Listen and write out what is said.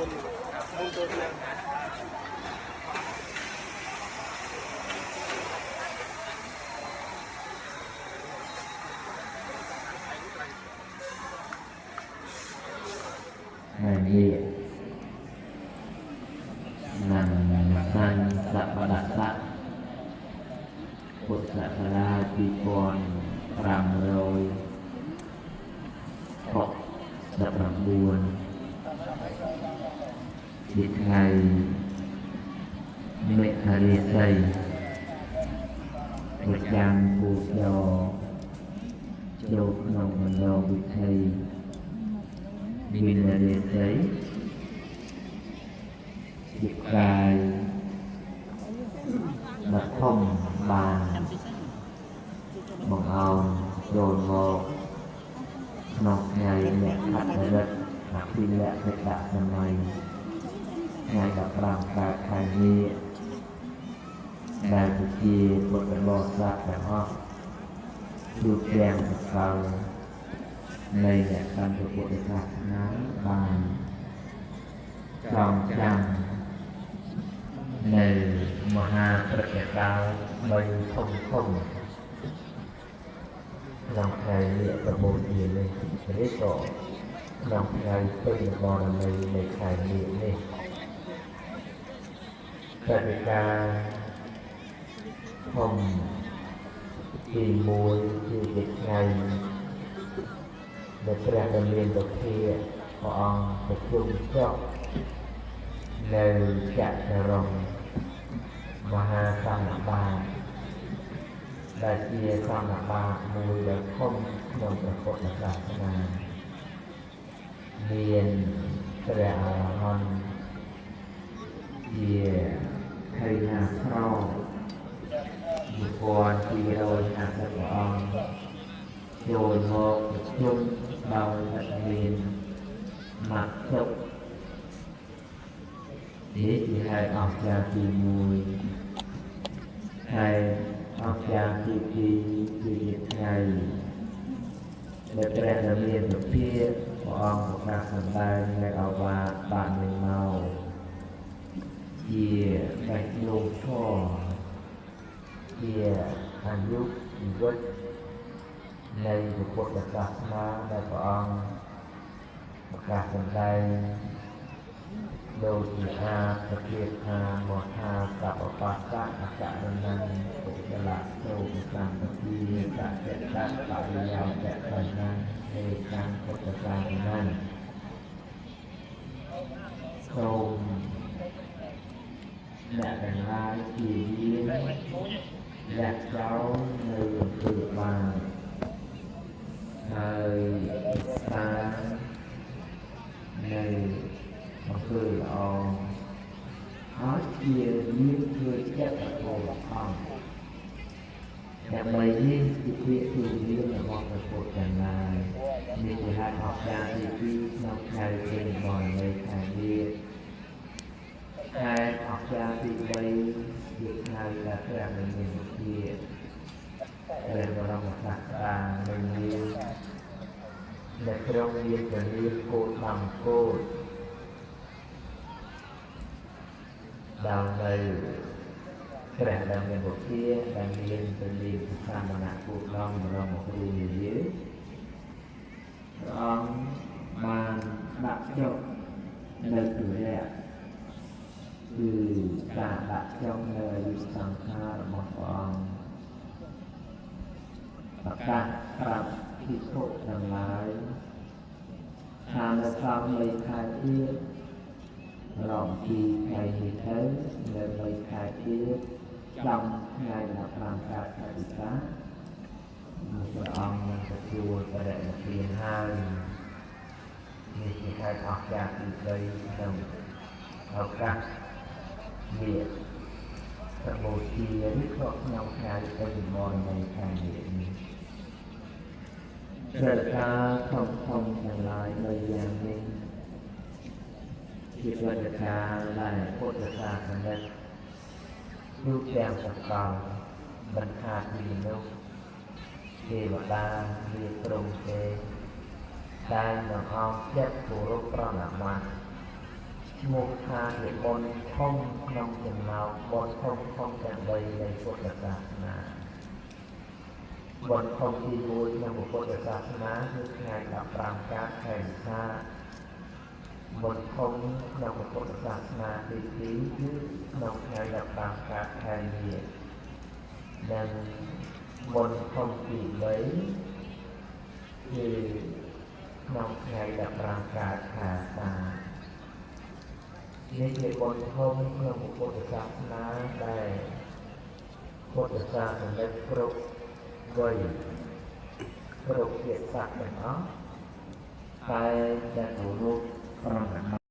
บุญตัวนั้นนี่นันสันสัพพะสะพุทธศาสนาปีก่อน569ពីថ្ងៃមេខរាសីប្រចាំពូជចូលក្នុងបណ្ដវិធីមានរាសីជាកាយមកធំបានបង្អោនចូលមកក្នុងថ្ងៃអ្នកខត្តរិទ្ធអភិលក្ខណៈសម័យថ្ងៃ15កើតខែនេះដែលជាពុទ្ធបរិស័ទទាំងអស់ជួបទាំងសកលនៃអ្នកកាន់ពុទ្ធសាសនាបានចងចាំនៅមហាព្រឹត្តិការណ៍3ធំក្នុងថ្ងៃនេះប្រមូលជានេះឬក៏ក្នុងថ្ងៃពេញបរមីនៃខែនេះព្រឹត្តិការណ៍ធំទី1ជាថ្ងៃដែលព្រះដ៏មានពធាព្រះអង្គប្រជុំចុះនៅចក្ររំមហាសន្និបាតដែលជាសន្និបាតមួយដែលធំក្នុងព្រះពុទ្ធសាសនាមានព្រះអរហន្តជាថៃណាក្រ1250ព្រះអង្គចូលមកប្រជុំដោយមានម៉ាត់ជុកនេះជាហេតុអស្ចារ្យទី1ហើយអស្ចារ្យទី2គឺថ្ងៃដែលព្រះរាមាភិភាពព្រះអង្គប្រកាសសម្ដែងនៅអវាទបាននឹងមកជាបេះដូងធម៌ជាអាយុជីវិតនៃពុទ្ធសាសនាដែលព្រះអង្គប្រកាសសម្ដែងដូចជាថាប្រទានថាមហាសពបស្សៈអករណੰពុទ្ធលៈចូលកម្មវិធីសច្ចៈបរិយោគៈកណ្ណានៃខាងពុទ្ធសាសនាសូមអ្នកទាំងឡាយជាយាមលាក់ចោលនៅអំពើបាបហើយតានៅអំពើល្អហើយជាមានធ្វើចិត្តរបស់អង្គដើម្បីនេះជាពាក្យទូលាយរបស់ព្រះពុទ្ធទាំងឡាយនេះជាហេតុអស្ចារ្យទី2ក្នុងខែពេញបរមីខែនេះខែអស្ចារ្យទី3ជាខែដែលព្រះមានវិជាព្រះបរមសាស្តានៅមានដែលក្រុងមានពលាគោដំគោដើម្បីព្រះដែលមានវិជាដែលមានពលាសាមណៈគោដំបរមគ្រូនិយាយព្រះអង្គបានដាក់ចុះនៅទុរៈគឺការដាក់ចុះនៅអាយុសង្ខាររបស់ព្រះអង្គប្រកាសប្រាប់ភិក្ខុទាំងឡាយថានៅក្នុង3ខែទៀតរំពីថ្ងៃនេះទៅនៅ3ខែទៀតចំថ្ងៃ15កើតខែវិសាខព្រះអង្គនឹងទទួលបរិនិព្វានហើយនេះជាខែអស្ចារ្យទី3ក្នុងឱកាសវាប្រមូលជានេះក្នុងថ្ងៃពេញបរមីខែនេះព្រឹត្តិការណ៍ធំទាំងឡាយ3យ៉ាងនេះជាព្រឹត្តិការណ៍ដែលពុទ្ធសាសនិកទូទាំងសកលមិនខាតពីមនុស្សទេវតាជាព្រំទេតែនឹងអស់ចិត្តគោរពប្រណិប័ត một thà để bồn thông nông chừng nào bồn thông không chẳng đầy đầy phút đặc sản là bồn thông thì vui trong một phút đặc sản là như ngày gặp ràng cá thành xa bồn thông trong một phút đặc sản là thì tí chứ nông ngày gặp ràng cá thành nhiệt nên bồn thông thì lấy thì nông ngày gặp ràng cá thả xaนี่คือบนห้องเพื่อบุคคลศาสนาได้พุทธศาสนาได้ปลุกไว้ปลุกเกียรติศักดิ์เนาะไปจะถูกรูปประมาณ